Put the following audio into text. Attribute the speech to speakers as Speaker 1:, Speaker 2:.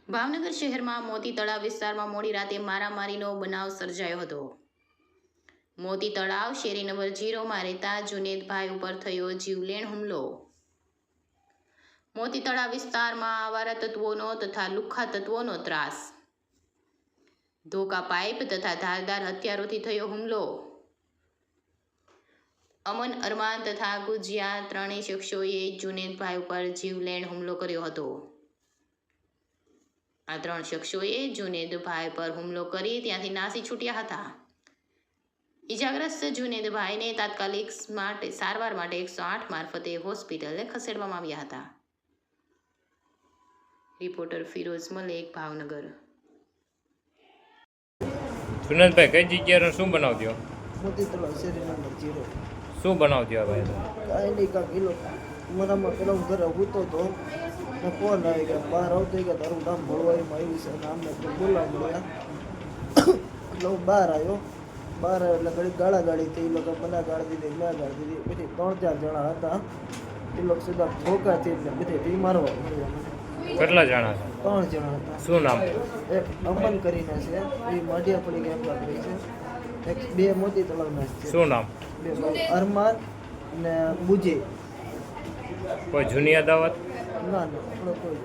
Speaker 1: ભાવનગર શહેરમાં મોતી તળાવ વિસ્તારમાં મોડી રાતે મારામારીનો બનાવ સર્જાયો હતો. મોતી તળાવ શેરી નંબર 0માં રહેતા જુનેદભાઈ ઉપર થયો જીવલેણ હુમલો. મોતી તળાવ વિસ્તારમાં આવારા તત્વોનો તથા લુખ્ખા તત્વોનો ત્રાસ. ધોકા પાઇપ તથા ધારદાર હથિયારોથી થયો હુમલો. અમન, અરમાન તથા ગુજિયા ત્રણેય શખ્સોએ જુનેદભાઈ ઉપર જીવલેણ હુમલો કર્યો હતો. આ ત્રણ શખ્સોએ જુનેદભાઈ પર હુમલો કરી ત્યાંથી નાસી છૂટ્યા હતા. ઈજાગ્રસ્ત જુનેદભાઈને તાત્કાલિક સારવાર માટે 108 મારફતે હોસ્પિટલે ખસેડવામાં આવ્યા હતા. રિપોર્ટર ફિરોઝ મલેક, ભાવનગર.
Speaker 2: સુનંદભાઈ, કઈ જગ્યાનો શું બનાવ થયો?
Speaker 3: મોતી તળાવ શેરી નંબર 0.
Speaker 2: શું બનાવ થયો ભાઈ?
Speaker 3: કાંઈ નહીં, કાંક એ લોકો મારામાં પેલા હું ઘરે સૂતો હતો ને ફોન આવી ગયા, બહાર આવતો ગયા તારું નામ ભળવાડીમાં આવ્યું છે અને અમને બોલાવ્યા. એટલે હું બહાર આવ્યો એટલે ઘડી ગાળાગાળી થઈ. એ લોકો મને ગાળી દીધી, મેં ગાળી દીધી. પછી 3-4 જણા હતા. એ લોકો સીધા ઠોકાથી એટલે બધી મારવા મળ્યા.
Speaker 2: કેટલા જણા છે?
Speaker 3: 3 જણા હતા.
Speaker 2: શું નામ?
Speaker 3: એક અમન કરીને છે, એ માઢિયા પડી ગયા પકડી છે. એક 2 મોતી તળાવના છે.
Speaker 2: શું નામ?
Speaker 3: 2 અરમાન ને બુજે.
Speaker 2: કોઈ જૂની અદાવત?
Speaker 3: ના, કોઈ